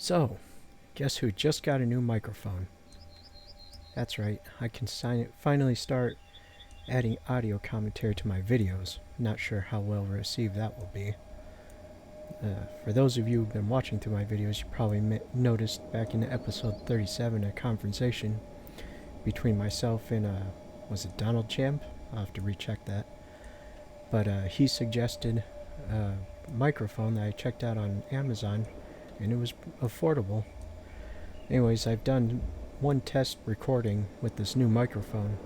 So, guess who just got a new microphone? That's right, I can finally start adding audio commentary to my videos. Not sure how well received that will be. For those of you who've been watching through my videos, you probably noticed back in episode 37 a conversation between myself and, was it Donald Champ? I'll have to recheck that. But he suggested a microphone that I checked out on Amazon, and it was affordable. Anyways, I've done one test recording with this new microphone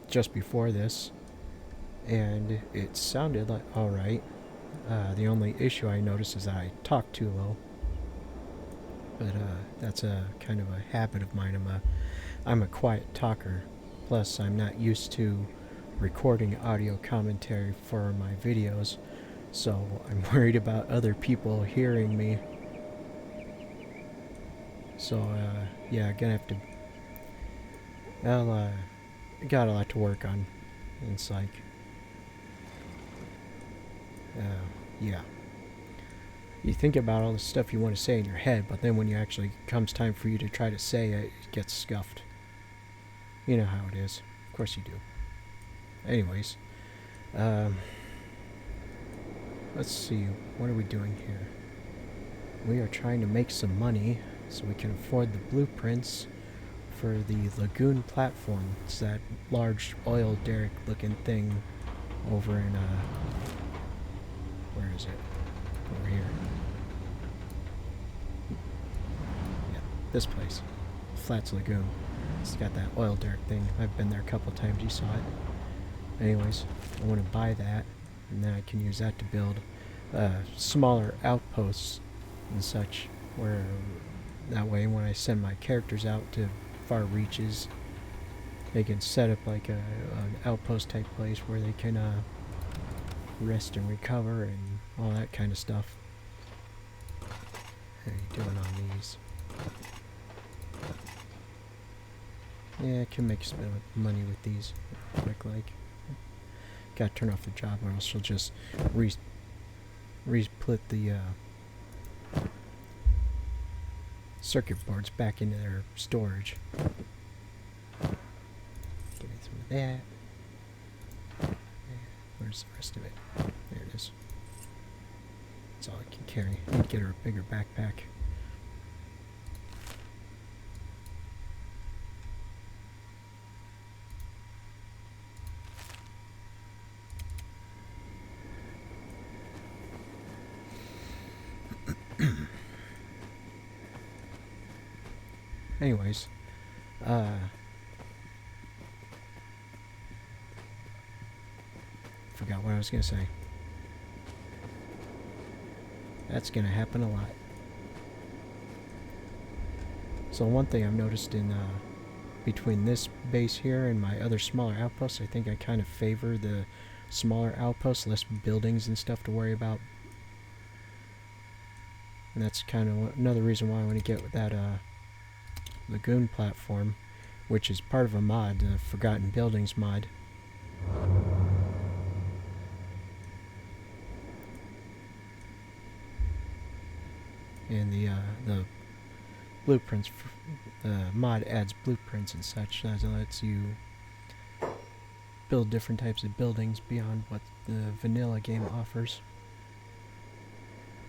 just before this, and it sounded like alright. The only issue I noticed is that I talk too low, but that's a kind of a habit of mine. I'm a quiet talker, plus I'm not used to recording audio commentary for my videos, so I'm worried about other people hearing me. So, yeah, gonna have to... Well, got a lot to work on. It's like... yeah. You think about all the stuff you want to say in your head, but then when it actually comes time for you to try to say it, it gets scuffed. You know how it is. Of course you do. Anyways. Let's see. What are we doing here? We are trying to make some money so we can afford the blueprints for the lagoon platform. It's that large oil derrick looking thing over in where is it? Over here. Yeah, this place. Flats Lagoon. It's got that oil derrick thing. I've been there a couple times, you saw it. Anyways, I want to buy that, and then I can use that to build smaller outposts and such, where that way when I send my characters out to far reaches, they can set up like an outpost type place where they can rest and recover and all that kind of stuff. How are you doing on these? Yeah, I can make some money with these. Look like. Gotta turn off the job or else she'll just re-split the circuit boards back into their storage. Give me some of that. Where's the rest of it? There it is. That's all I can carry. I need to get her a bigger backpack. Anyways, forgot what I was gonna say. That's gonna happen a lot. So one thing I've noticed in between this base here and my other smaller outposts, I think I kind of favor the smaller outposts, less buildings and stuff to worry about. And that's kind of another reason why I want to get with that lagoon platform, which is part of a mod, the Forgotten Buildings mod. And the blueprints, the mod adds blueprints and such, that lets you build different types of buildings beyond what the vanilla game offers.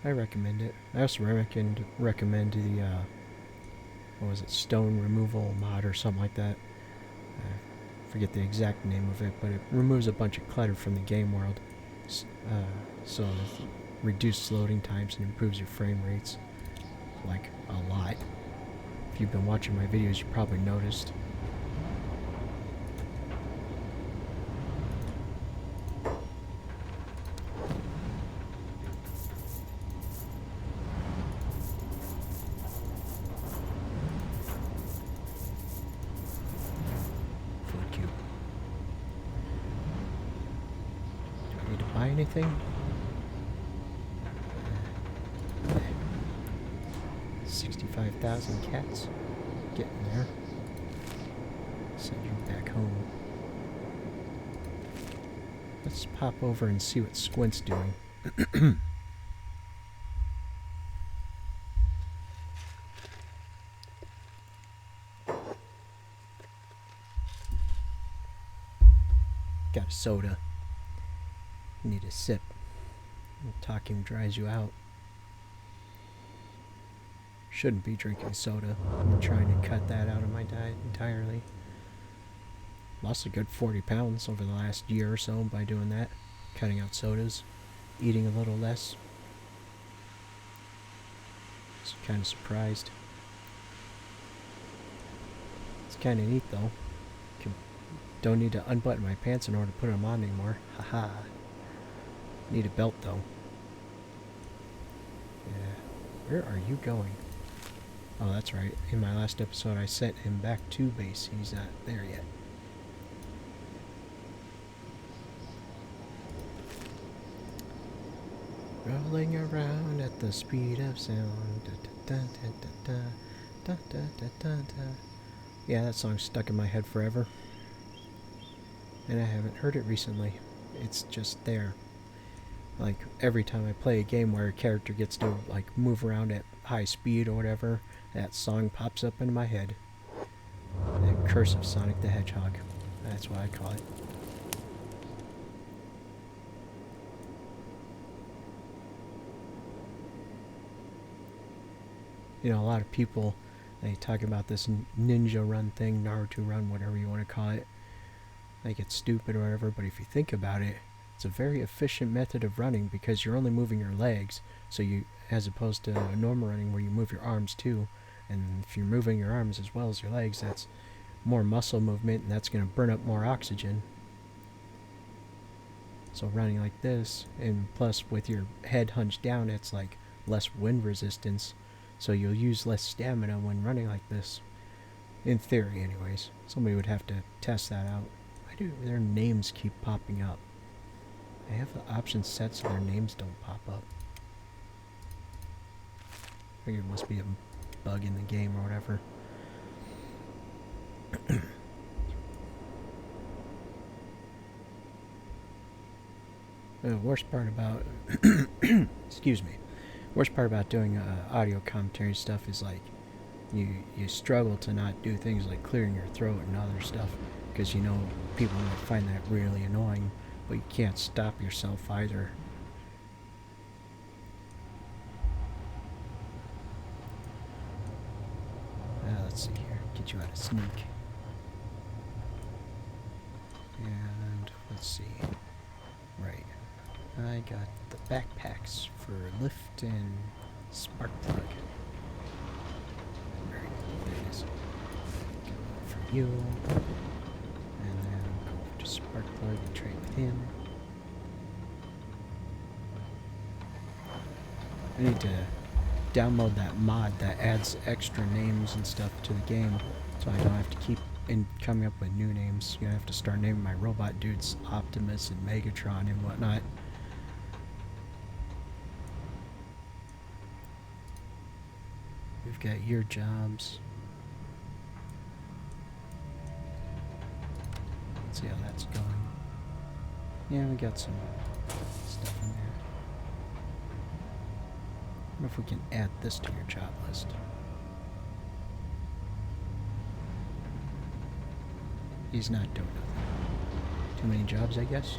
I recommend it. I also recommend the what was it, stone removal mod or something like that. I forget the exact name of it, but it removes a bunch of clutter from the game world, so it reduces loading times and improves your frame rates, like a lot. If you've been watching my videos, you probably noticed. Buy anything? 65,000 cats. Getting there. Send you back home. Let's pop over and see what Squint's doing. got a soda. You need a sip. Talking dries you out. Shouldn't be drinking soda. I'm trying to cut that out of my diet entirely. Lost a good 40 pounds over the last year or so by doing that. Cutting out sodas. Eating a little less. Just kind of surprised. It's kind of neat though. Don't need to unbutton my pants in order to put them on anymore. Haha. Need a belt though. Yeah. Where are you going? Oh, that's right. In my last episode I sent him back to base. He's not there yet. Rolling around at the speed of sound. Da, da, da, da, da, da, da, da, da. Yeah, that song's stuck in my head forever. And I haven't heard it recently. It's just there. Like, every time I play a game where a character gets to, like, move around at high speed or whatever, that song pops up into my head. The Curse of Sonic the Hedgehog. That's what I call it. You know, a lot of people, they talk about this ninja run thing, Naruto run, whatever you want to call it. Like, it's stupid or whatever, but if you think about it, it's a very efficient method of running because you're only moving your legs, so you, as opposed to a normal running where you move your arms too, and if you're moving your arms as well as your legs, that's more muscle movement, and that's going to burn up more oxygen. So running like this, and plus with your head hunched down, it's like less wind resistance, so you'll use less stamina when running like this. In theory, anyways. Somebody would have to test that out. Why do their names keep popping up? I have the options set so their names don't pop up. I figure it must be a bug in the game or whatever. The worst part about excuse me. Worst part about doing audio commentary stuff is like you struggle to not do things like clearing your throat and other stuff because you know people might find that really annoying. But you can't stop yourself either. Let's see here. Get you out of sneak. And let's see. Right. I got the backpacks for lift and spark plug. Right. There it is. Get one for you. And then go over to spark plug and trade with him. I need to download that mod that adds extra names and stuff to the game so I don't have to keep coming up with new names. You know, I have to start naming my robot dudes Optimus and Megatron and whatnot. We've got your jobs. Let's see how that's going. Yeah, we got some stuff in there. I wonder if we can add this to your job list. He's not doing nothing. Too many jobs, I guess?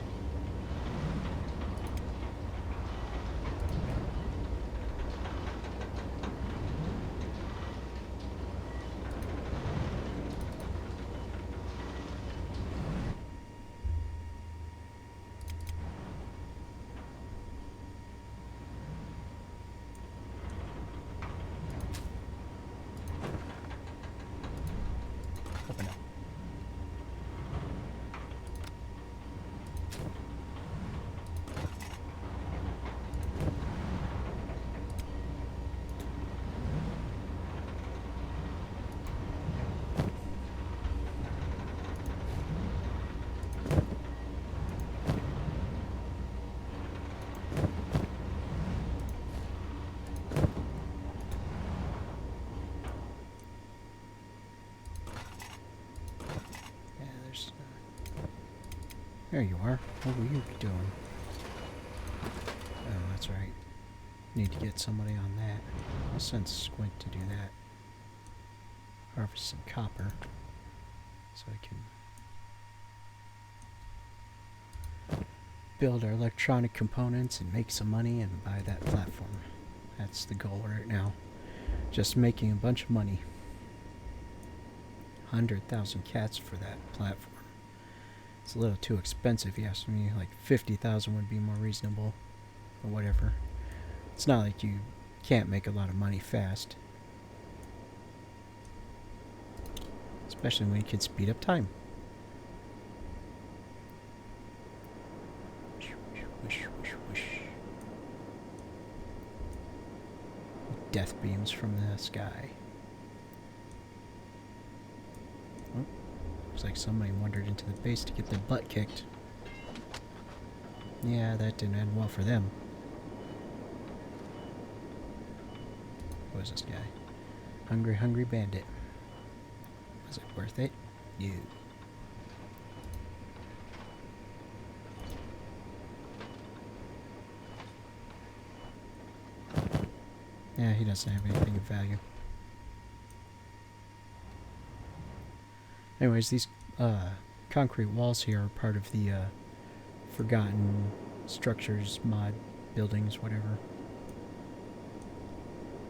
Open up. There you are. What were you doing? Oh, that's right. Need to get somebody on that. I'll send Squint to do that. Harvest some copper. So I can build our electronic components and make some money and buy that platform. That's the goal right now. Just making a bunch of money. 100,000 cats for that platform. It's a little too expensive, you ask me. Like 50,000 would be more reasonable. Or whatever. It's not like you can't make a lot of money fast. Especially when you can speed up time. Wish, wish, wish. Death beams from the sky. Oh, looks like somebody wandered into the base to get their butt kicked. Yeah, that didn't end well for them. What is this guy? Hungry, hungry bandit. Was it worth it? You. Yeah, he doesn't have anything of value. Anyways, these concrete walls here are part of the Forgotten Structures mod buildings, whatever.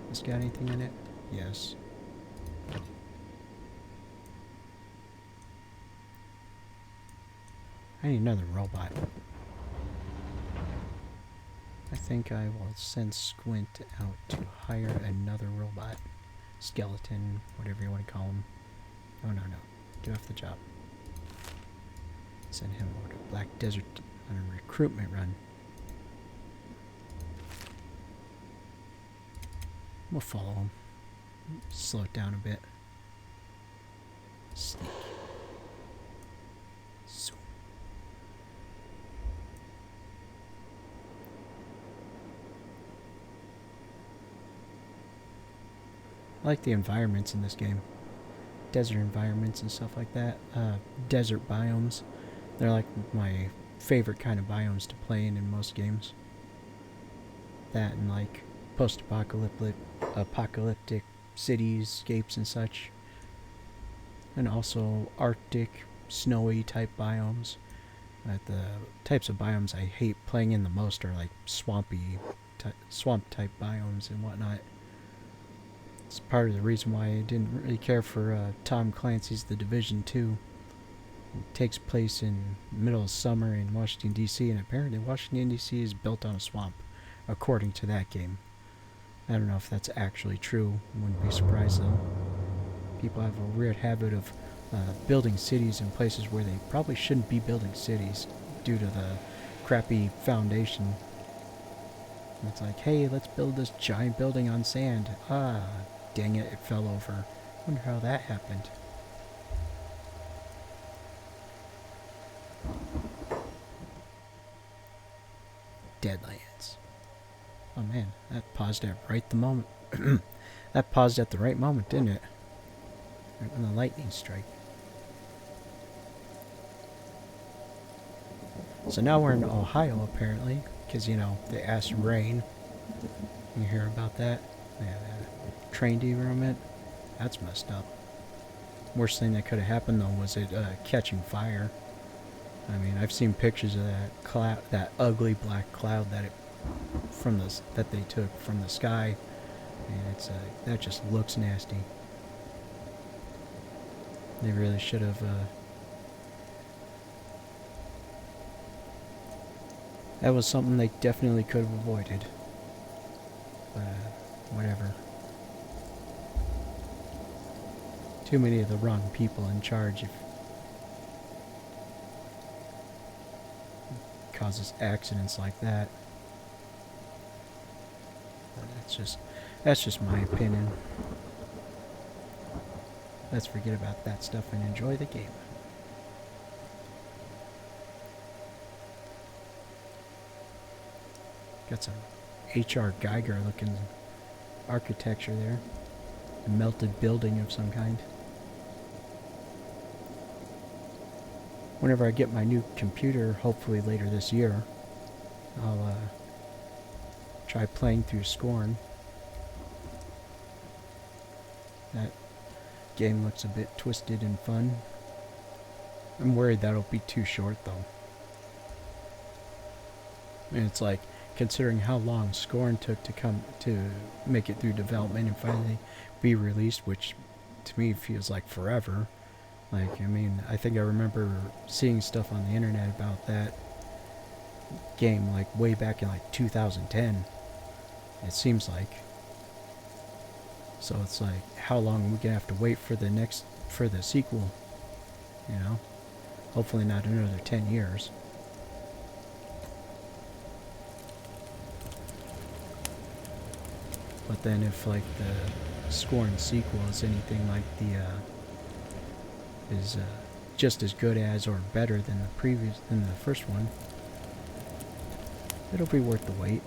This got anything in it? Yes. I need another robot. I think I will send Squint out to hire another robot. Skeleton, whatever you want to call him. Oh, no, no. Get off the job. Send him over to Black Desert on a recruitment run. We'll follow him. Slow it down a bit. Sneak. Zoom. I like the environments in this game. Desert environments and stuff like that. Desert biomes. They're like my favorite kind of biomes to play in most games. That and like post-apocalyptic cities, scapes and such. And also Arctic, snowy type biomes. The types of biomes I hate playing in the most are like swamp type biomes and whatnot. It's part of the reason why I didn't really care for Tom Clancy's The Division 2. It takes place in the middle of summer in Washington, D.C., and apparently Washington, D.C. is built on a swamp, according to that game. I don't know if that's actually true. I wouldn't be surprised, though. People have a weird habit of building cities in places where they probably shouldn't be building cities due to the crappy foundation. And it's like, hey, let's build this giant building on sand. Ah, dang it, it fell over. Wonder how that happened. Deadlands. Oh man, that paused at right the moment. That paused at the right moment, didn't it? Right when the lightning strike. So now we're in Ohio, apparently, because, you know, the acid rain. You hear about that? Yeah, train derailment. That's messed up. Worst thing that could have happened, though, was it catching fire. I mean, I've seen pictures of that cloud, that ugly black cloud that that they took from the sky, and it's that just looks nasty. They really should have. That was something they definitely could have avoided. But whatever. Too many of the wrong people in charge. If causes accidents like that. But that's just my opinion. Let's forget about that stuff and enjoy the game. Got some H.R. Geiger looking architecture there. A melted building of some kind. Whenever I get my new computer, hopefully later this year, I'll try playing through Scorn. That game looks a bit twisted and fun. I'm worried that'll be too short though. And it's like, considering how long Scorn took to make it through development and finally be released, which to me feels like forever. Like, I mean, I think I remember seeing stuff on the internet about that game like way back in like 2010. It seems like. So it's like, how long are we gonna have to wait for the sequel? You know? Hopefully not another 10 years. But then if like the Scorn sequel is anything like is just as good as or better than the first one, it'll be worth the wait.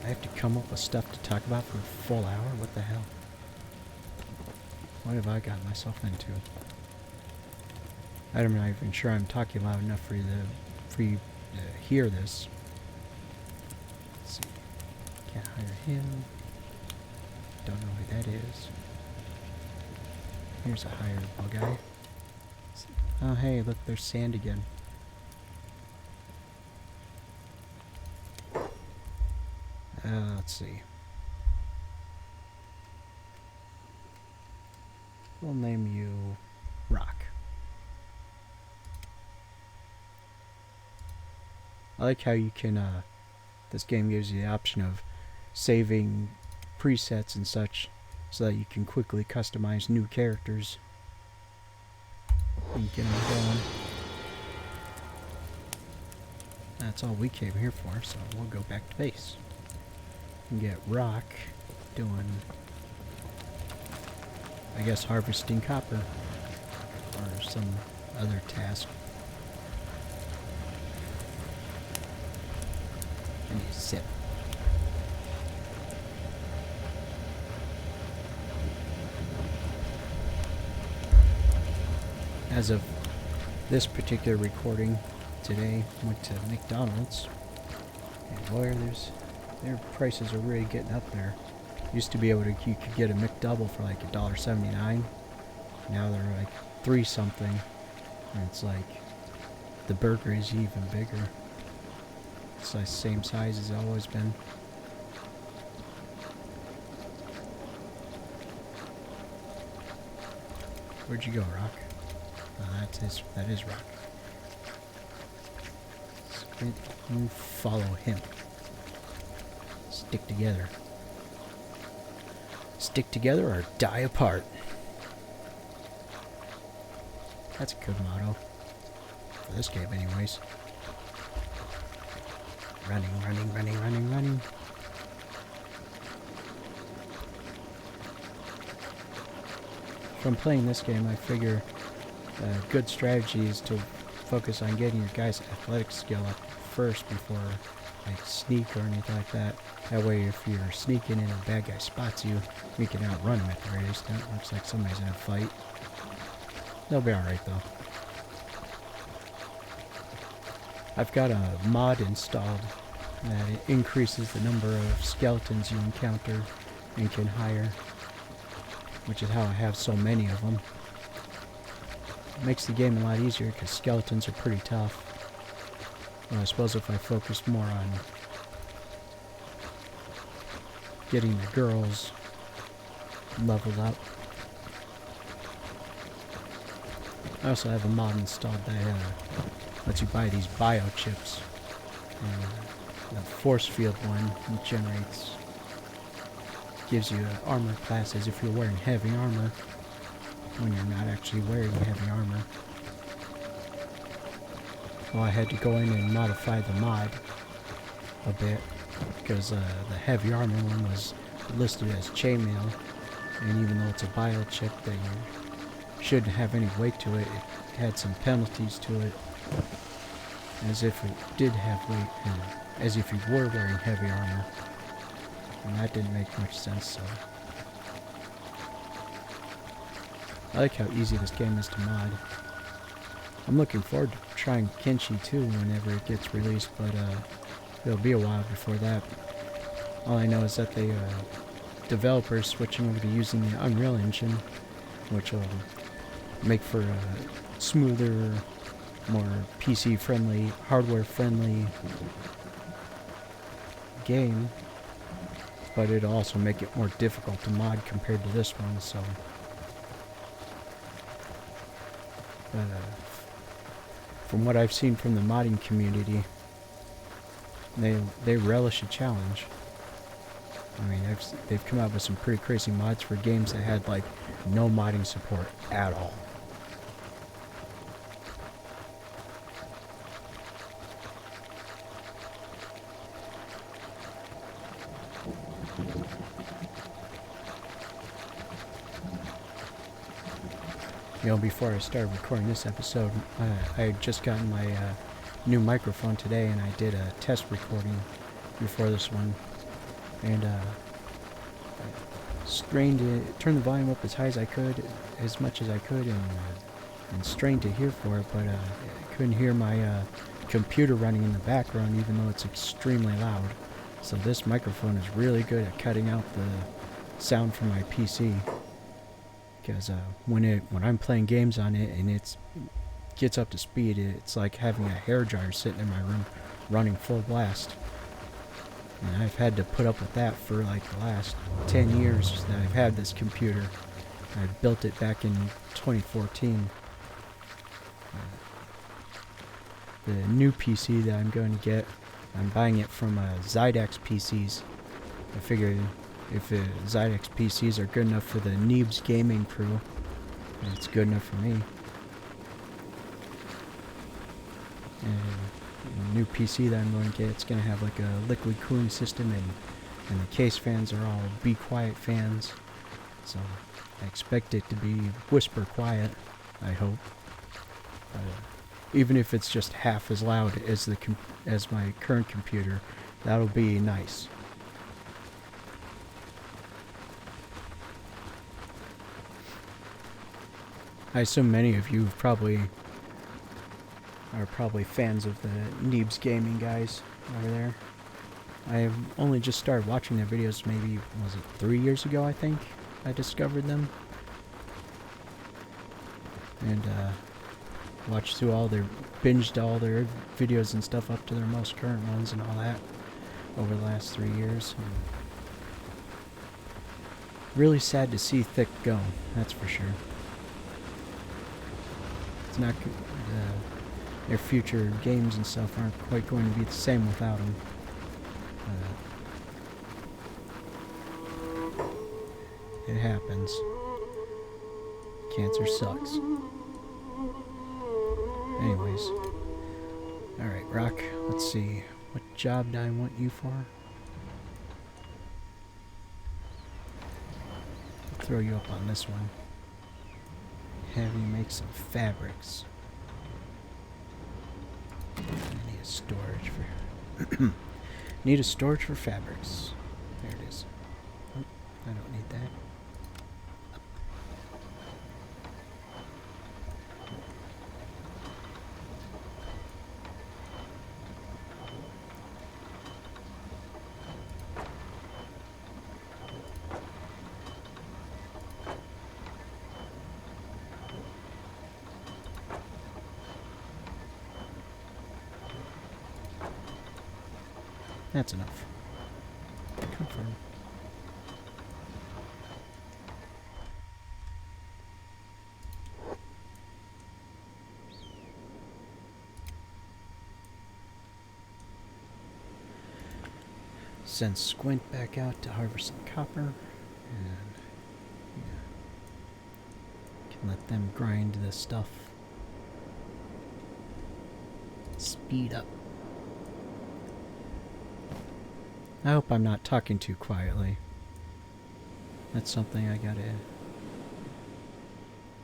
I have to come up with stuff to talk about for a full hour? What the hell? What have I got myself into? I'm not even sure I'm talking loud enough for you to hear this. Let's see. Can't hire him. Don't know who that is. Here's a hireable guy. Oh hey, look, there's sand again. Let's see. We'll name you Rock. I like how you can, this game gives you the option of saving presets and such so that you can quickly customize new characters and get them going. That's all we came here for, so we'll go back to base and get Rock doing, I guess, harvesting copper or some other task. I need to sip. As of this particular recording today, went to McDonald's, and boy, their prices are really getting up there. Used to be able to, you could get a McDouble for like $1.79. Now they're like $3 something, and it's like the burger is even bigger. It's the same size as it's always been. Where'd you go, Rock? Oh, that is Rock. Squint, you follow him. Stick together. Stick together or die apart. That's a good motto. For this game, anyways. Running, running, running, running, running. From playing this game, I figure a good strategy is to focus on getting your guy's athletic skill up first before like sneak or anything like that. That way, if you're sneaking and a bad guy spots you, you can outrun him at the very least. That looks like somebody's in a fight. They'll be alright though. I've got a mod installed that it increases the number of skeletons you encounter and can hire, which is how I have so many of them. It makes the game a lot easier because skeletons are pretty tough. Well, I suppose if I focused more on getting the girls leveled up. I also have a mod installed that lets you buy these biochips. The force field one gives you armor classes if you're wearing heavy armor when you're not actually wearing heavy armor. Well, I had to go in and modify the mod a bit because the heavy armor one was listed as chainmail, and even though it's a biochip that you shouldn't have any weight to it, it had some penalties to it, as if it did have weight, and as if you were wearing heavy armor, and that didn't make much sense. So I like how easy this game is to mod. I'm looking forward to trying Kenshi too whenever it gets released, but it'll be a while before that. All I know is that the developers switching over to using the Unreal Engine, which will make for a smoother, more PC friendly, hardware friendly game, but it'll also make it more difficult to mod compared to this one, so from what I've seen from the modding community, they relish a challenge. I mean, they've come out with some pretty crazy mods for games that had like no modding support at all. You know, before I started recording this episode, I had just gotten my new microphone today, and I did a test recording before this one, and I strained it, turned the volume up as high as I could, as much as I could, and strained to hear for it, but I couldn't hear my computer running in the background, even though it's extremely loud. So this microphone is really good at cutting out the sound from my PC. Because when I'm playing games on it and it gets up to speed, it's like having a hairdryer sitting in my room running full blast. And I've had to put up with that for like the last 10 years that I've had this computer. I built it back in 2014. The new PC that I'm going to get, I'm buying it from Zydex PCs. I figured if Zydex PCs are good enough for the Neebs gaming crew, it's good enough for me. And the new PC that I'm going to get, it's going to have like a liquid cooling system, and the case fans are all Be Quiet fans. So I expect it to be whisper quiet, I hope. Even if it's just half as loud as as my current computer, that'll be nice. I assume many of you are probably fans of the Neebs Gaming guys over there. I've only just started watching their videos, maybe, was it 3 years ago, I think, I discovered them. And watched through binged all their videos and stuff up to their most current ones and all that over the last 3 years. And really sad to see Thick go, that's for sure. It's not their future games and stuff aren't quite going to be the same without him. It happens. Cancer sucks. Anyways. Alright, Rock, let's see. What job do I want you for? I'll throw you up on this one. Have you make some fabrics. I need a storage for need a storage for fabrics. There it is. Oh, I don't need that. That's enough. Confirm. Send Squint back out to harvest some copper, and can let them grind the stuff. Speed up. I hope I'm not talking too quietly. That's something I gotta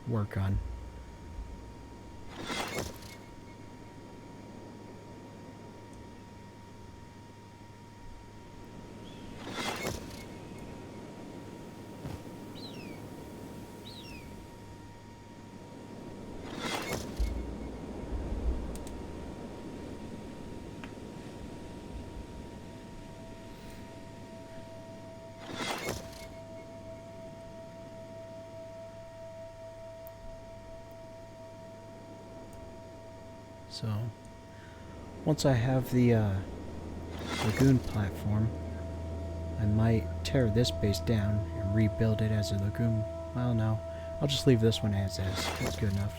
work on. So, once I have the lagoon platform, I might tear this base down and rebuild it as a lagoon. Well, no. I'll just leave this one as is. That's good enough.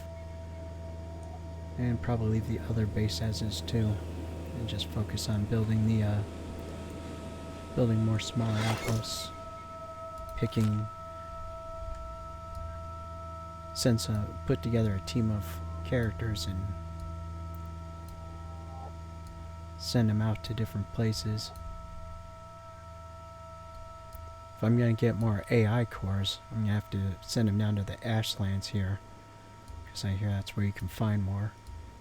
And probably leave the other base as is too. And just focus on building the, building more smaller outposts. Picking... Since put together a team of characters and send them out to different places. If I'm going to get more AI cores, I'm going to have to send them down to the Ashlands here. Because I hear that's where you can find more.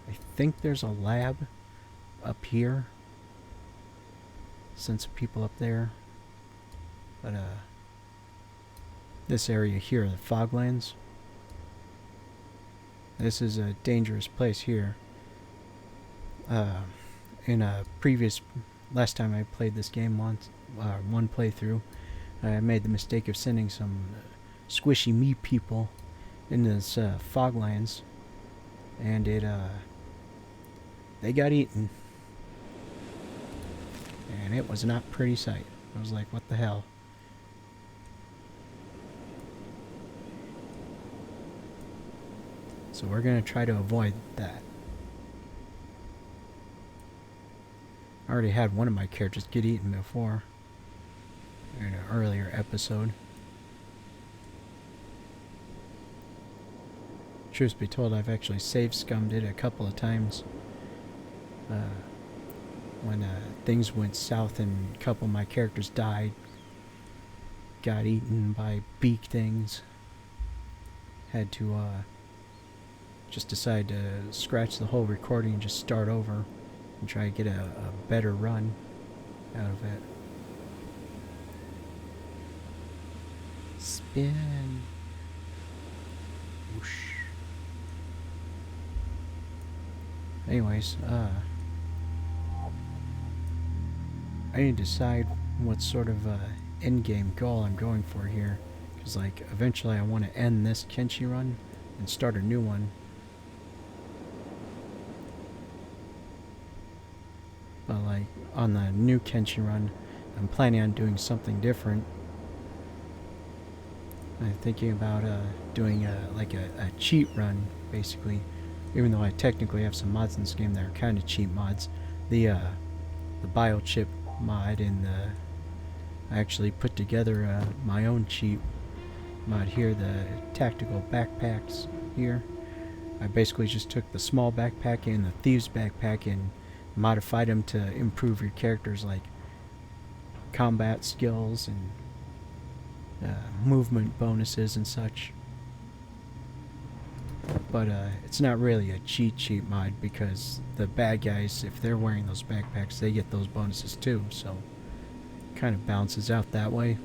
I think there's a lab up here. Send some people up there. But, this area here, the Foglands. This is a dangerous place here. In a previous... Last time I played this game once, one playthrough, I made the mistake of sending some squishy meat people in this Foglands, and they got eaten, and it was not a pretty sight. I was like, what the hell? So we're gonna try to avoid that. I already had one of my characters get eaten before. In an earlier episode. Truth be told, I've actually save scummed it a couple of times. When things went south and a couple of my characters died. Got eaten by beak things. Had to just decide to scratch the whole recording and just start over. And try to get a better run out of it. Spin. Whoosh. Anyways, I need to decide what sort of end-game goal I'm going for here. Because, like, eventually I want to end this Kenshi run and start a new one. But, like, on the new Kenshi run, I'm planning on doing something different. I'm thinking about doing like a cheat run, basically. Even though I technically have some mods in this game that are kind of cheat mods. The biochip mod and I actually put together my own cheat mod here, the tactical backpacks here. I basically just took the small backpack and the thieves backpack and modified them to improve your character's like combat skills and movement bonuses and such. But it's not really a cheat mod because the bad guys, if they're wearing those backpacks, they get those bonuses too, so it kind of balances out that way.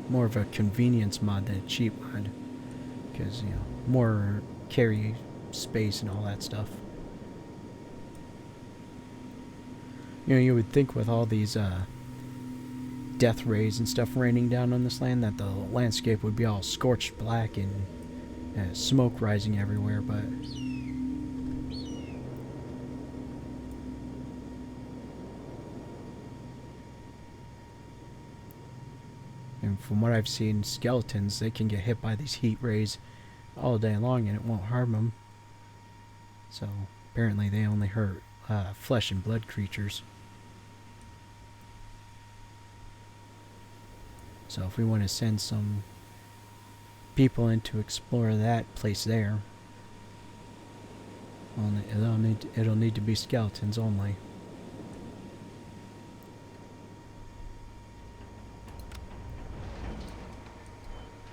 More of a convenience mod than a cheat mod, because, you know, more carry space and all that stuff. You know, you would think with all these death rays and stuff raining down on this land that the landscape would be all scorched black and smoke rising everywhere, but and from what I've seen, skeletons, they can get hit by these heat rays all day long and it won't harm them. So apparently they only hurt flesh and blood creatures. So if we want to send some people in to explore that place there, well, it'll need to be skeletons only.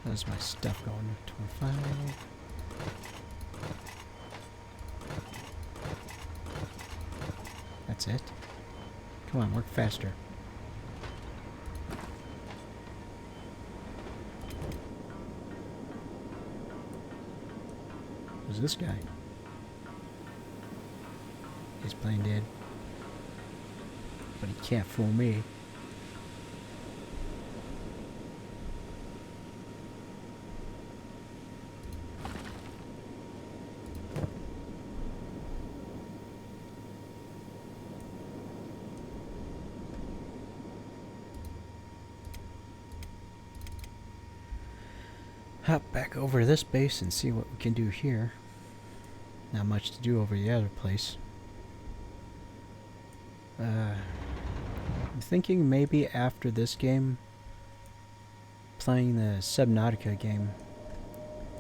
How's my stuff going? 25. That's it. Come on, work faster. Who's this guy? He's playing dead. But he can't fool me. hop back over to this base and see what we can do here. Not much to do over the other place. I'm thinking maybe after this game, playing the Subnautica game.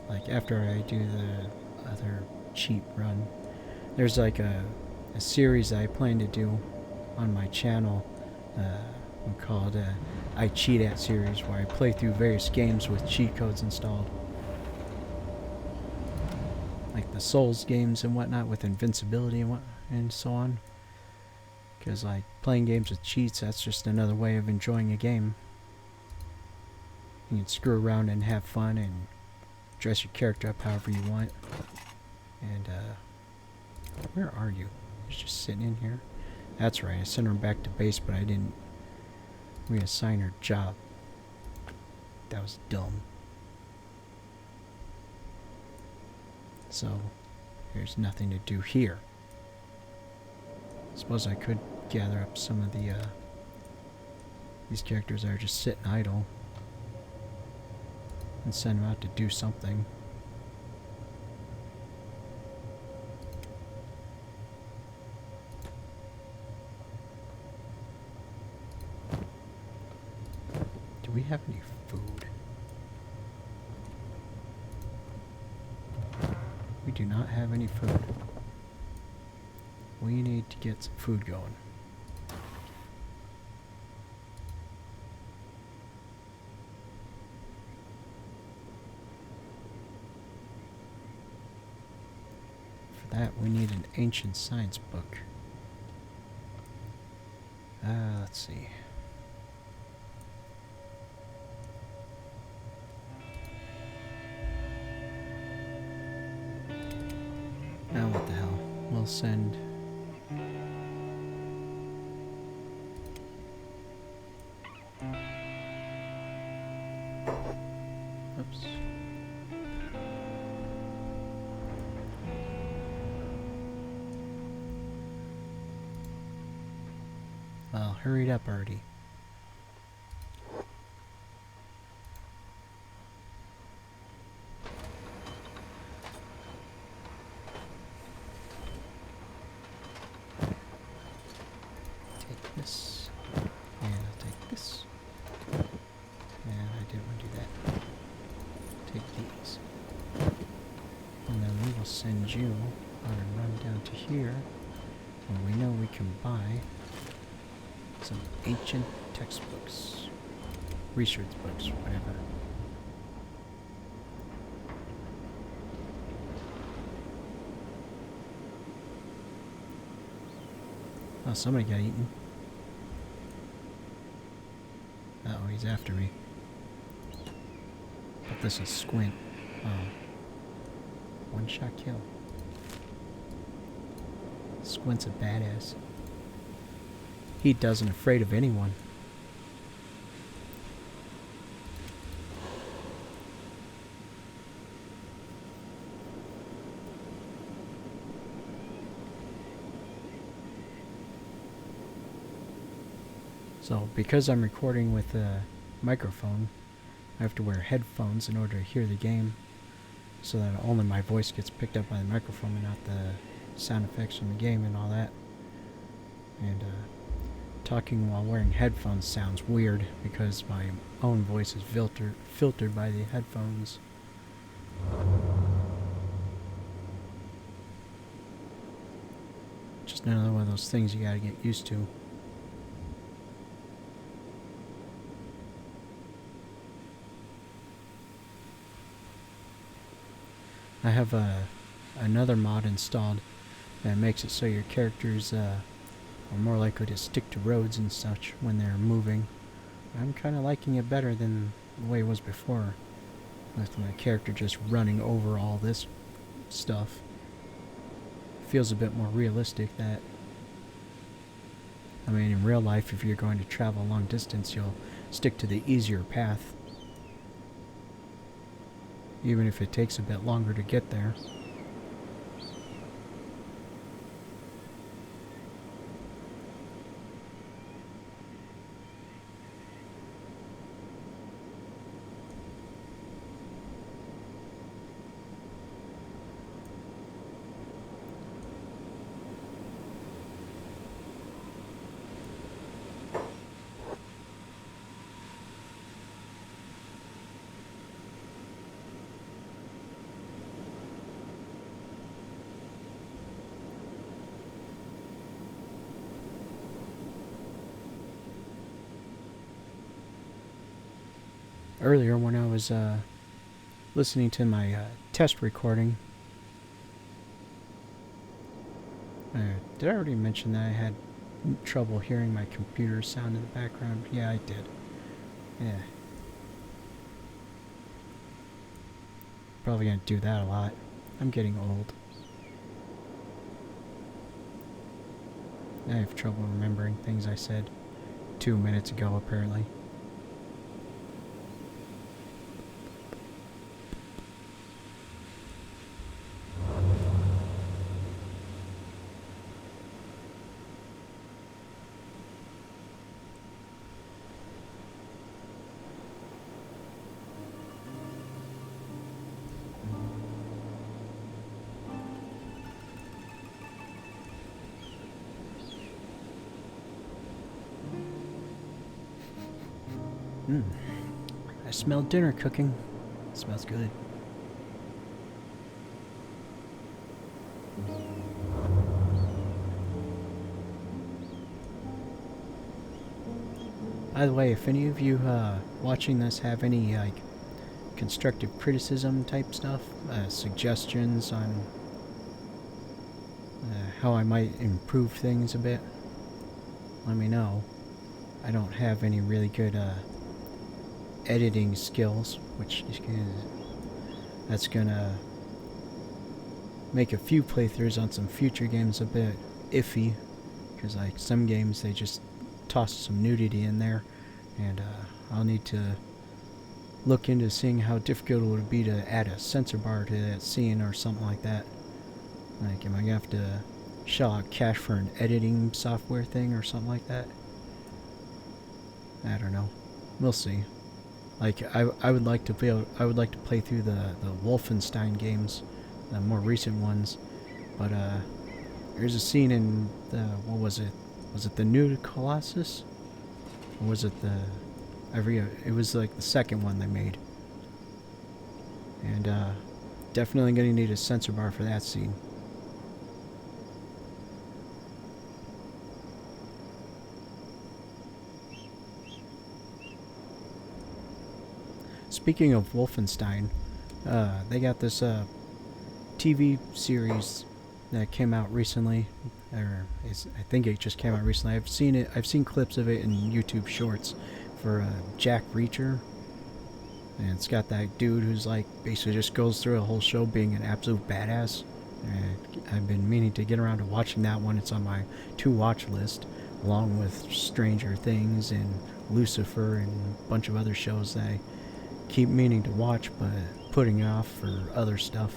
Like after I do the other cheat run. There's like a series I plan to do on my channel called I Cheat At series, where I play through various games with cheat codes installed. Like the Souls games and whatnot with invincibility and so on. Because like playing games with cheats, that's just another way of enjoying a game. You can screw around and have fun and dress your character up however you want. And where are you? You're just sitting in here. That's right, I sent her back to base, but I didn't reassign her job. That was dumb. So, there's nothing to do here. Suppose I could gather up some of the, these characters that are just sitting idle and send them out to do something. Do we have any food? We do not have any food. We need to get some food going. For that, we need an ancient science book. Let's see. Now what the hell? We'll send... Oops. Well, hurry it up already. Take this, and I'll take this, and I didn't want to do that. Take these, and then we will send you on a run down to here, where we know we can buy some ancient textbooks, research books, whatever. Oh, somebody got eaten. Uh-oh, he's after me. But this is Squint. Oh. One-shot kill. Squint's a badass. He doesn't afraid of anyone. So, because I'm recording with a microphone, I have to wear headphones in order to hear the game, so that only my voice gets picked up by the microphone and not the sound effects from the game and all that. And talking while wearing headphones sounds weird because my own voice is filtered by the headphones. Just another one of those things you gotta get used to. I have another mod installed that makes it so your characters are more likely to stick to roads and such when they're moving. I'm kind of liking it better than the way it was before, with my character just running over all this stuff. Feels a bit more realistic. That, I mean, in real life, if you're going to travel a long distance, you'll stick to the easier path, even if it takes a bit longer to get there. earlier when I was listening to my test recording. Did I already mention that I had trouble hearing my computer sound in the background? Yeah, I did. Yeah. Probably gonna do that a lot. I'm getting old. I have trouble remembering things I said 2 minutes ago, apparently. I smell dinner cooking. It smells good. By the way, if any of you watching this have any like constructive criticism type stuff, suggestions on how I might improve things a bit, let me know. I don't have any really good editing skills, which that's gonna make a few playthroughs on some future games a bit iffy, because like some games they just toss some nudity in there, and I'll need to look into seeing how difficult it would be to add a censor bar to that scene or something like that. Like, am I gonna have to shell out cash for an editing software thing or something like that? I don't know. We'll see. Like, I would like to play through the Wolfenstein games, the more recent ones, but there's a scene in the, what was it? Was it the New Colossus? Or was it the, it was like the second one they made. And definitely gonna need a censor bar for that scene. Speaking of Wolfenstein, they got this TV series that came out recently, or I think it just came out recently. I've seen it. I've seen clips of it in YouTube Shorts for Jack Reacher, and it's got that dude who's like basically just goes through a whole show being an absolute badass. And I've been meaning to get around to watching that one. It's on my to-watch list, along with Stranger Things and Lucifer and a bunch of other shows that I keep meaning to watch but putting off for other stuff,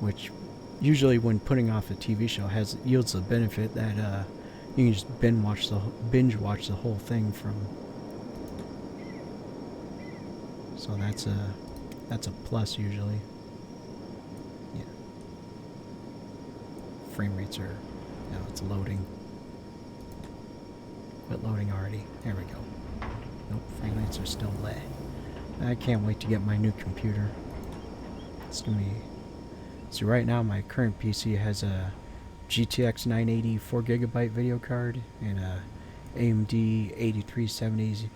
which usually when putting off a TV show yields the benefit that you can just binge watch the whole thing from. So that's a plus usually. Yeah. Frame rates are, it's loading. Quit loading already. There we go. Nope, frame rates are still low. I can't wait to get my new computer. It's gonna be. So right now my current PC has a GTX 980 4GB video card and a AMD 8370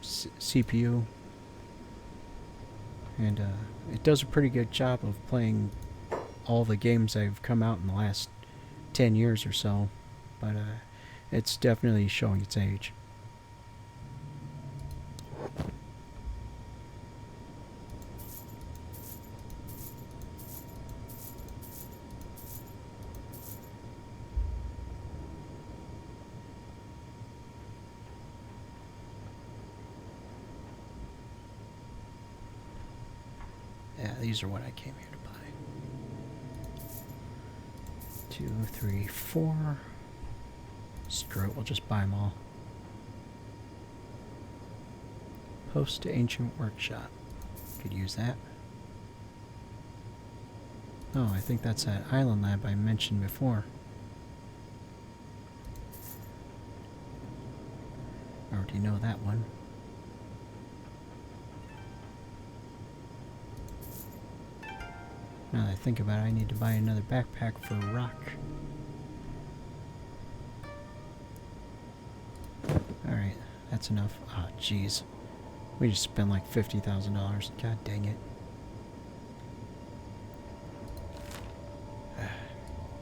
CPU, and it does a pretty good job of playing all the games that have come out in the last 10 years or so, but it's definitely showing its age. Yeah, these are what I came here to buy. 2, 3, 4. Screw it, we'll just buy them all. Post to Ancient Workshop. Could use that. Oh, I think that's that Island Lab I mentioned before. I already know that one. Now that I think about it, I need to buy another backpack for rock. Alright, that's enough. Ah, jeez. We just spent like $50,000. God dang it.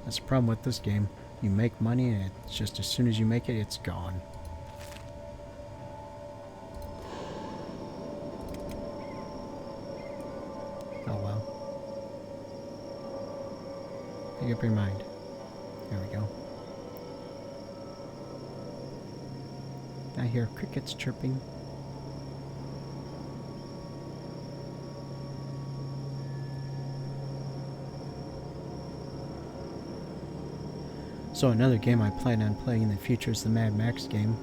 That's the problem with this game. You make money and it's just as soon as you make it, it's gone. Oh well. Make up your mind. There we go. I hear crickets chirping. So another game I plan on playing in the future is the Mad Max game.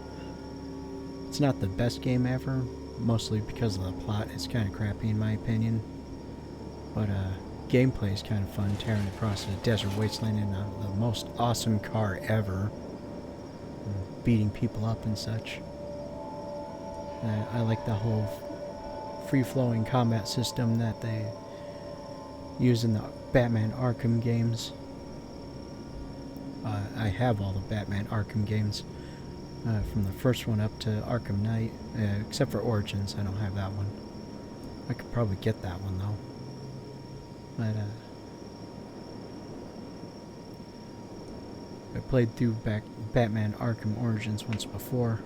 It's not the best game ever, mostly because of the plot. It's kind of crappy in my opinion. But gameplay is kind of fun, tearing across the desert wasteland in the most awesome car ever. And beating people up and such. I like the whole free-flowing combat system that they use in the Batman Arkham games. I have all the Batman Arkham games, from the first one up to Arkham Knight, except for Origins. I don't have that one. I could probably get that one though. But I played through Batman Arkham Origins once before,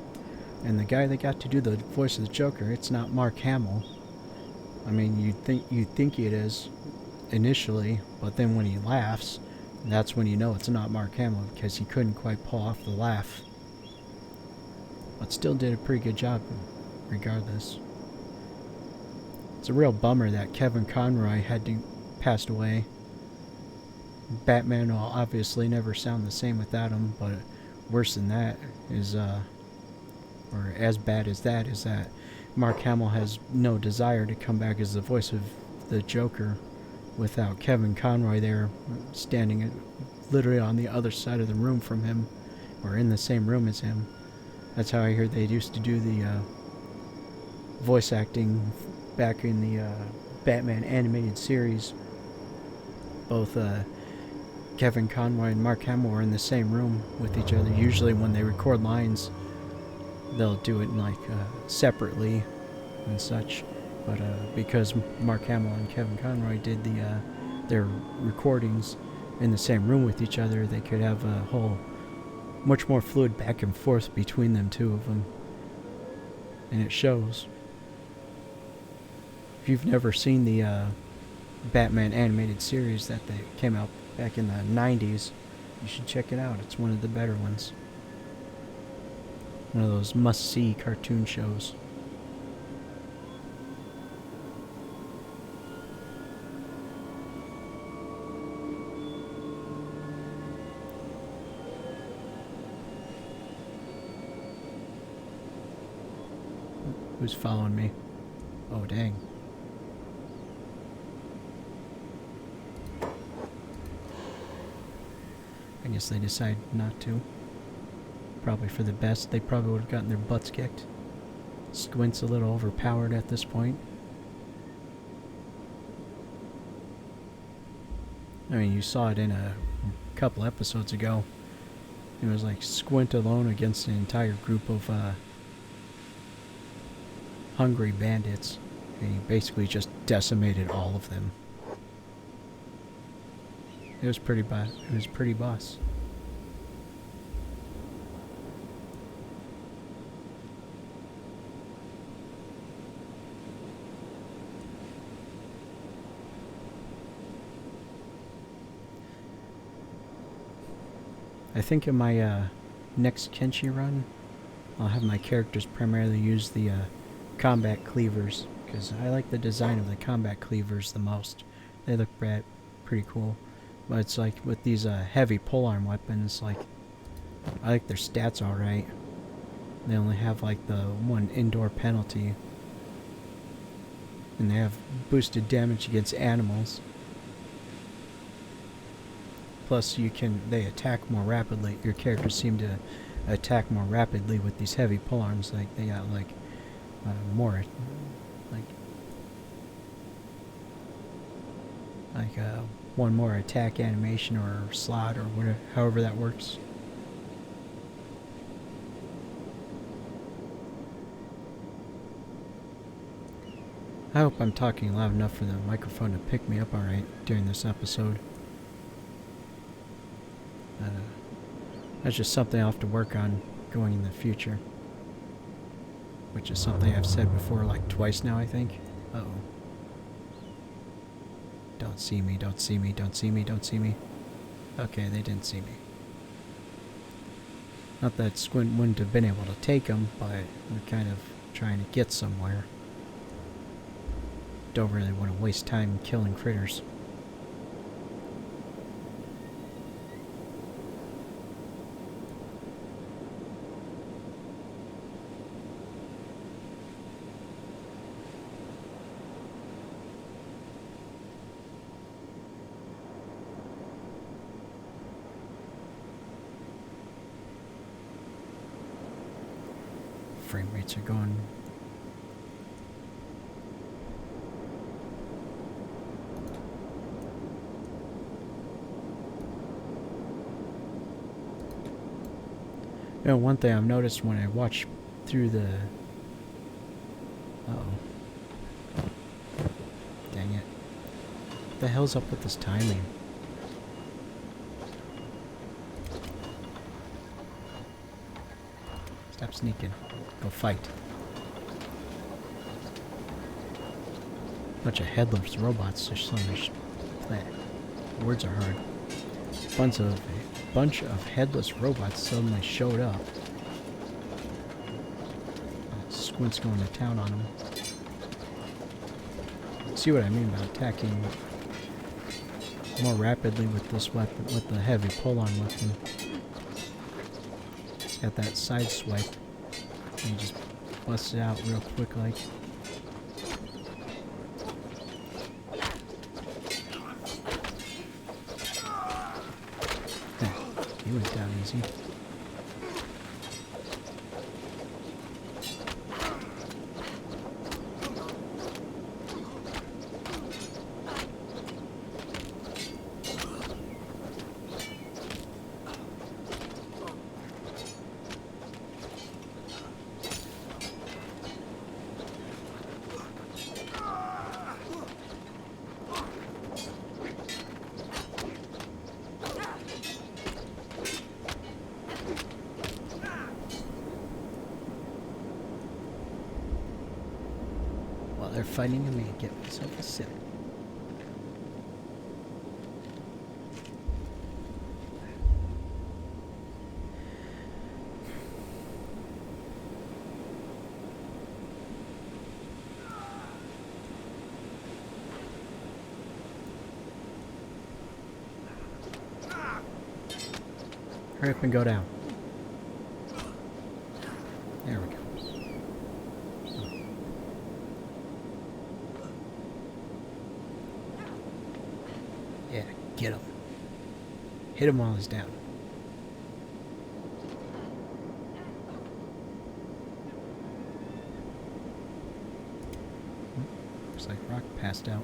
and the guy that got to do the voice of the Joker, it's not Mark Hamill. I mean, you'd think it is initially, but then when he laughs, that's when you know it's not Mark Hamill, because he couldn't quite pull off the laugh. But still did a pretty good job, regardless. It's a real bummer that Kevin Conroy passed away. Batman will obviously never sound the same without him, but worse than that is, or as bad as that, is that Mark Hamill has no desire to come back as the voice of the Joker without Kevin Conroy there standing literally on the other side of the room from him, or in the same room as him. That's how I heard they used to do the voice acting back in the Batman animated series. Both Kevin Conroy and Mark Hamill were in the same room with each other. Usually when they record lines, they'll do it like separately and such. But because Mark Hamill and Kevin Conroy did their recordings in the same room with each other, they could have a whole much more fluid back and forth between them two of them. And it shows. If you've never seen the Batman animated series that they came out back in the 90s, you should check it out. It's one of the better ones. One of those must-see cartoon shows. Who's following me? Oh, dang. I guess they decided not to. Probably for the best. They probably would have gotten their butts kicked. Squint's a little overpowered at this point. I mean, you saw it in a couple episodes ago. It was like Squint alone against an entire group of hungry bandits. And he basically just decimated all of them. It was pretty boss. I think in my next Kenshi run, I'll have my characters primarily use the combat cleavers, because I like the design of the combat cleavers the most. They look pretty cool. But it's like with these heavy polearm weapons, like I like their stats alright. They only have like the one indoor penalty, and they have boosted damage against animals. Plus they attack more rapidly. Your characters seem to attack more rapidly with these heavy polearms. Like they got like more one more attack animation or slot or whatever, however that works. I hope I'm talking loud enough for the microphone to pick me up alright during this episode. That's just something I'll have to work on going in the future. Which is something I've said before like twice now, I think. Uh-oh. Don't see me, don't see me, don't see me, don't see me. Okay, they didn't see me. Not that Squint wouldn't have been able to take them, but we're kind of trying to get somewhere. Don't really want to waste time killing critters. Frame rates are going. You know, one thing I've noticed when I watch through the... Uh-oh. Dang it. What the hell's up with this timing? Stop sneaking. Go fight. Bunch of headless robots. There's so much... Words are hard. Bunch of headless robots suddenly showed up. Squint's going to town on them. See what I mean by attacking more rapidly with this weapon, with the heavy pull-on weapon. It's got that side swipe. And you just bust it out real quick like. He went down easy. They're fighting, and me get myself a sip. Hurry up and go down. There we go. Yeah, get him. Hit him while he's down. Looks like Rock passed out.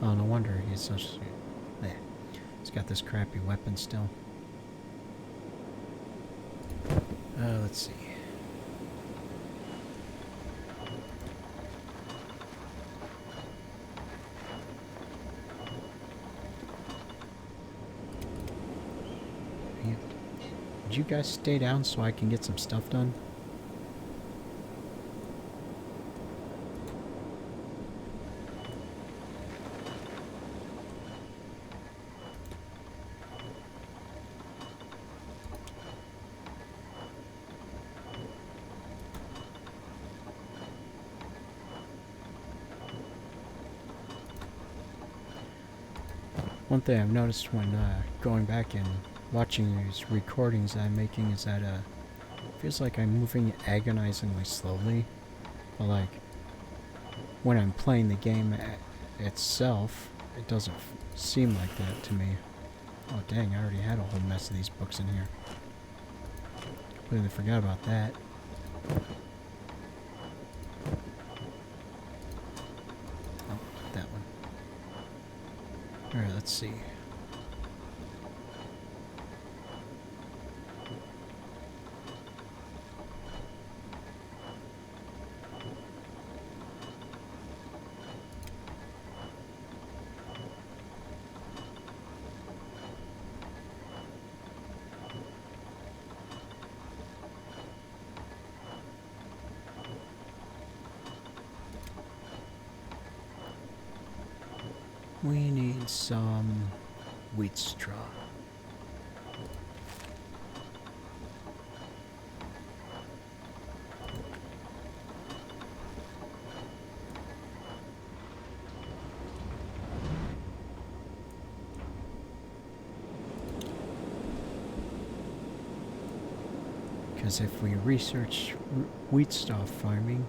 Oh, no wonder he's such... There. He's got this crappy weapon still. Let's see. Would you guys stay down so I can get some stuff done? One thing I've noticed when going back and watching these recordings I'm making is that it feels like I'm moving agonizingly slowly. But like when I'm playing the game itself, it doesn't seem like that to me. Oh dang, I already had a whole mess of these books in here. Completely forgot about that. Oh, that one. Alright, let's see. We need some wheat straw. Because if we research wheat straw farming,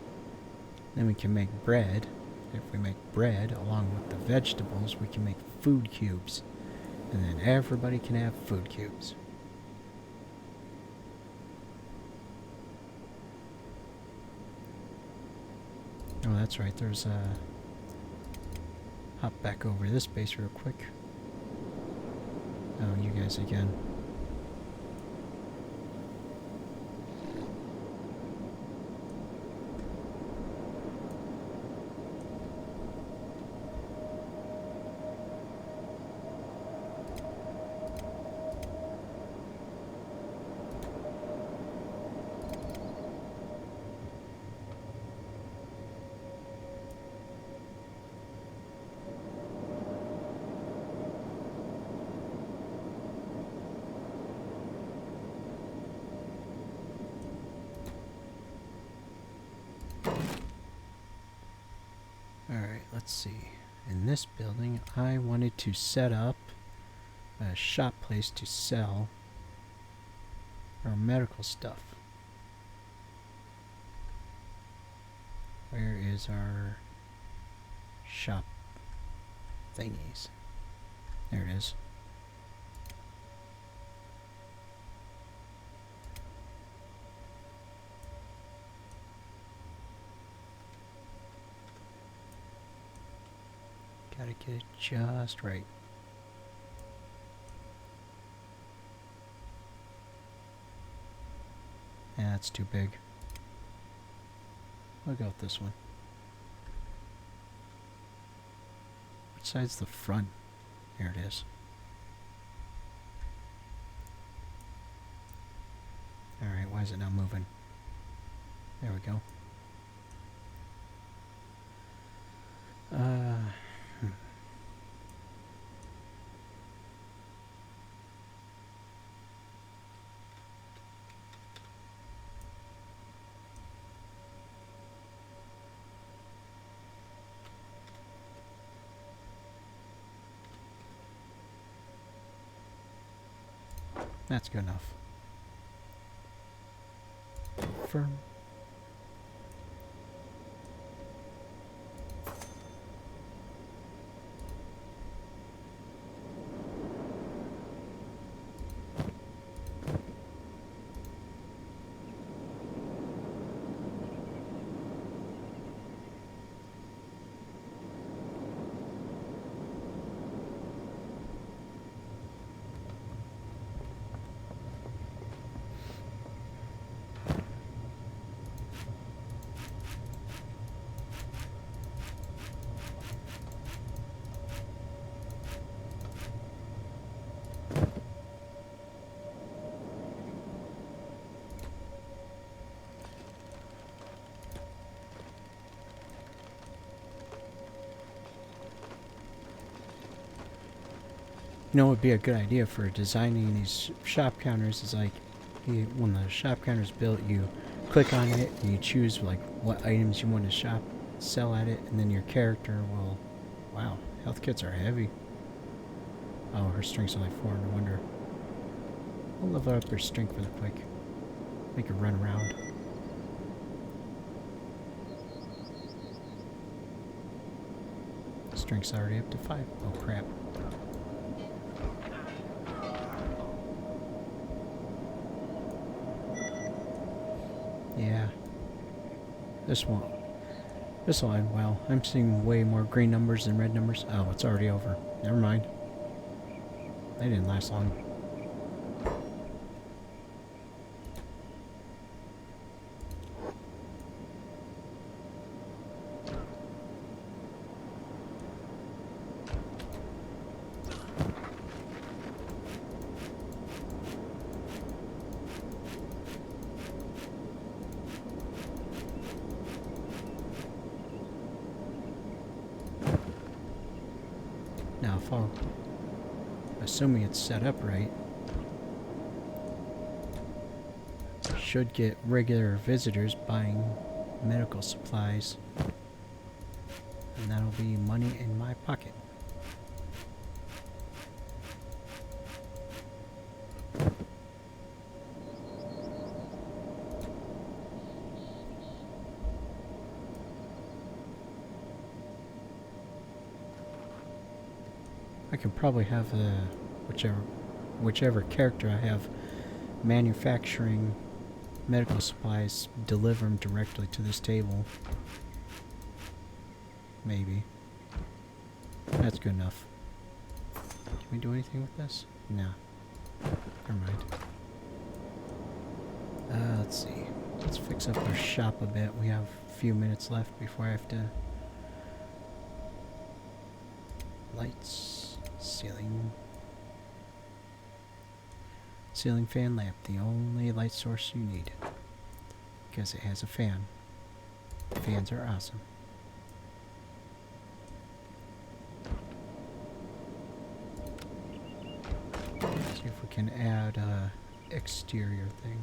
then we can make bread. If we make bread along with the vegetables, we can make food cubes. And then everybody can have food cubes. Oh, that's right. There's a... Hop back over this base real quick. Oh, you guys again. Alright, let's see. In this building, I wanted to set up a shop place to sell our medical stuff. Where is our shop thingies? There it is. Gotta get it just right. Yeah, that's too big. We'll go with this one. Which side's the front? Here it is. Alright, why is it not moving? There we go. That's good enough. Firm. You know what would be a good idea for designing these shop counters is like, when the shop counter is built, you click on it and you choose like what items you want to sell at it, and then your character will... Wow, health kits are heavy. Oh, her strength's only 4, no wonder. We'll level up her strength really quick. Make her run around. Strength's already up to 5. Oh crap. Yeah. This won't. This'll end well. I'm seeing way more green numbers than red numbers. Oh, it's already over. Never mind. They didn't last long. waterfall. Assuming it's set up right. Should get regular visitors buying medical supplies. And that'll be money in my pocket. I can probably have whichever character I have manufacturing medical supplies deliver them directly to this table. Maybe. That's good enough. Can we do anything with this? No. Never mind. Let's see. Let's fix up our shop a bit. We have a few minutes left before I have to... Lights. Ceiling. Ceiling fan lamp. The only light source you need. Because it has a fan. Fans are awesome. See if we can add a exterior thing.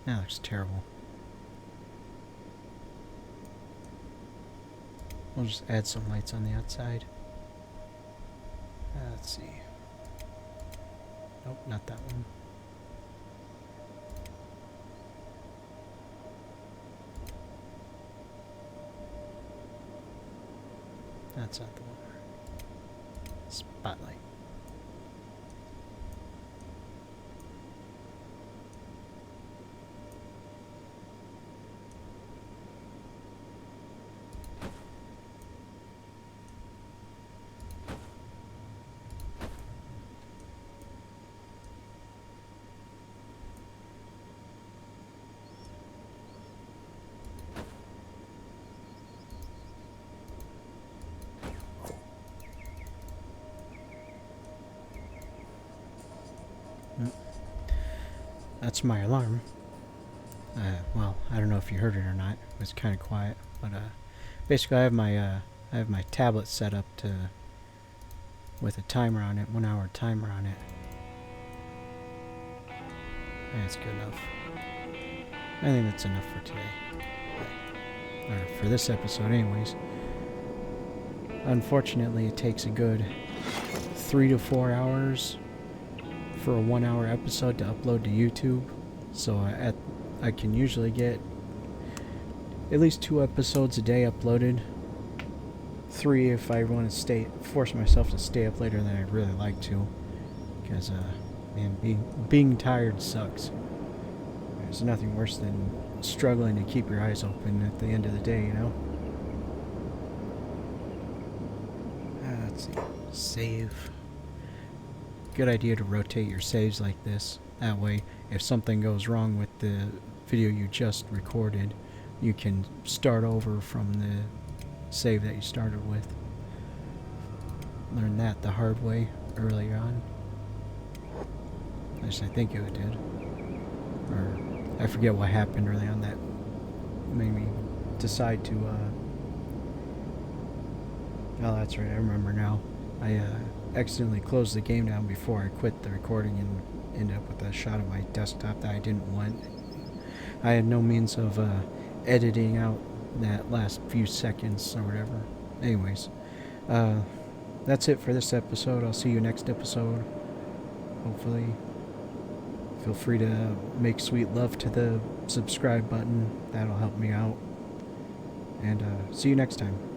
That looks terrible. We'll just add some lights on the outside. Let's see. Nope, not that one. That's not the one. Spotlight. That's my alarm. Well, I don't know if you heard it or not. It was kind of quiet, but basically I have my tablet set up to with a timer on it, 1 hour timer on it. That's good enough. I think that's enough for today, or for this episode, anyways. Unfortunately, it takes a good 3 to 4 hours for a 1 hour episode to upload to YouTube, so I can usually get at least 2 episodes a day uploaded. 3 if I want to force myself to stay up later than I'd really like to, because man, being tired sucks. There's nothing worse than struggling to keep your eyes open at the end of the day, you know. Let's see, save. Good idea to rotate your saves like this. That way, if something goes wrong with the video you just recorded, you can start over from the save that you started with. Learned that the hard way earlier on. At least I think it did. Or I forget what happened early on that made me decide to oh, that's right, I remember now. I accidentally closed the game down before I quit the recording and ended up with a shot of my desktop that I didn't want. I had no means of editing out that last few seconds or whatever. Anyways, that's it for this episode. I'll see you next episode. Hopefully. Feel free to make sweet love to the subscribe button. That'll help me out. And see you next time.